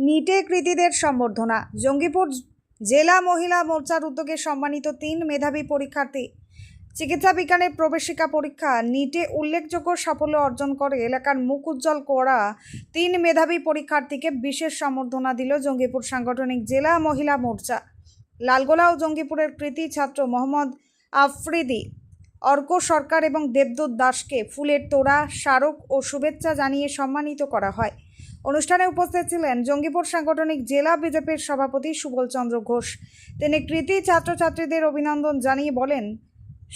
নিটে কৃতীদের সম্বর্ধনা। জঙ্গিপুর জেলা মহিলা মোর্চার উদ্যোগে সম্মানিত 3 মেধাবী পরীক্ষার্থী। চিকিৎসা বিজ্ঞানের প্রবেশিকা পরীক্ষা নিটে উল্লেখযোগ্য সাফল্য অর্জন করে এলাকার মুখ উজ্জ্বল করা 3 মেধাবী পরীক্ষার্থীকে বিশেষ সম্বর্ধনা দিল জঙ্গিপুর সাংগঠনিক জেলা মহিলা মোর্চা। লালগোলা ও জঙ্গিপুরের কৃতী ছাত্র মোহাম্মদ আফ্রিদি, অর্ক সরকার এবং দেবদূত দাসকে ফুলের তোড়া, স্মারক ও শুভেচ্ছা জানিয়ে সম্মানিত করা হয়। অনুষ্ঠানে উপস্থিত ছিলেন জঙ্গিপুর সাংগঠনিক জেলা বিজেপির সভাপতি সুবল চন্দ্র ঘোষ। তিনি কৃতী ছাত্রছাত্রীদের অভিনন্দন জানিয়ে বলেন,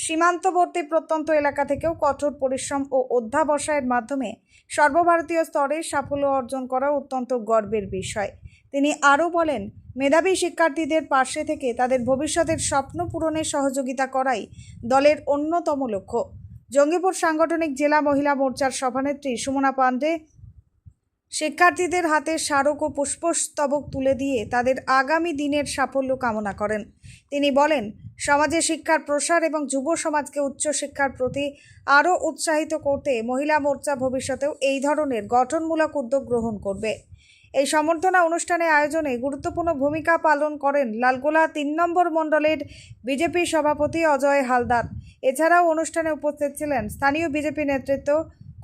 সীমান্তবর্তী প্রত্যন্ত এলাকা থেকেও কঠোর পরিশ্রম ও অধ্যাবসায়ের মাধ্যমে সর্বভারতীয় স্তরে সাফল্য অর্জন করা অত্যন্ত গর্বের বিষয়। তিনি আরও বলেন, মেধাবী শিক্ষার্থীদের পাশে থেকে তাদের ভবিষ্যতের স্বপ্ন পূরণে সহযোগিতা করাই দলের অন্যতম লক্ষ্য। জঙ্গিপুর সাংগঠনিক জেলা মহিলা মোর্চার সভানেত্রী সুমনা পাণ্ডে শিক্ষার্থীদের হাতে স্মারক ও পুষ্পস্তবক তুলে দিয়ে তাদের আগামী দিনের সাফল্য কামনা করেন। তিনি বলেন, সমাজে শিক্ষার প্রসার এবং যুব সমাজকে উচ্চশিক্ষার প্রতি আরও উৎসাহিত করতে মহিলা মোর্চা ভবিষ্যতেও এই ধরনের গঠনমূলক উদ্যোগ গ্রহণ করবে। এই সম্বর্ধনা অনুষ্ঠানে আয়োজনে গুরুত্বপূর্ণ ভূমিকা পালন করেন লালগোলা 3 নম্বর মণ্ডলের বিজেপি সভাপতি অজয় হালদার। এছাড়াও অনুষ্ঠানে উপস্থিত ছিলেন স্থানীয় বিজেপি নেতৃত্ব,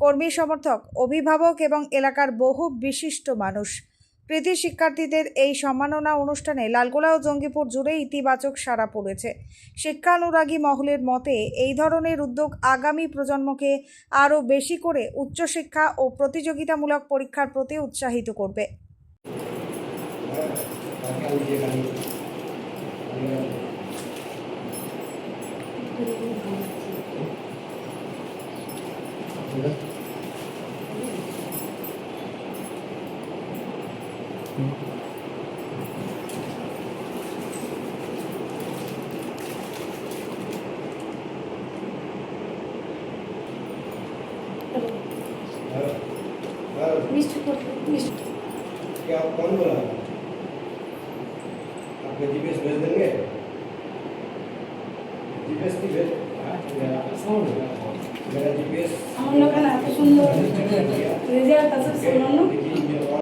কর্মী সমর্থক, অভিভাবক এবং এলাকার বহু বিশিষ্ট মানুষ। কৃতী শিক্ষার্থীদের এই সম্মাননা অনুষ্ঠানে লালগোলা ও জঙ্গিপুর জুড়ে ইতিবাচক সাড়া পড়েছে। শিক্ষানুরাগী মহলের মতে এই ধরনের উদ্যোগ আগামী প্রজন্মকে আরও বেশি করে উচ্চশিক্ষা ও প্রতিযোগিতামূলক পরীক্ষার প্রতি উৎসাহিত করবে। क्या आप कौन बोला? आपका जीपीएस भेज देंगे? जीपीएस की भेज मेरा जीपीएस हम लोग का ना तो सुन लो रिजल्ट तो सुन लो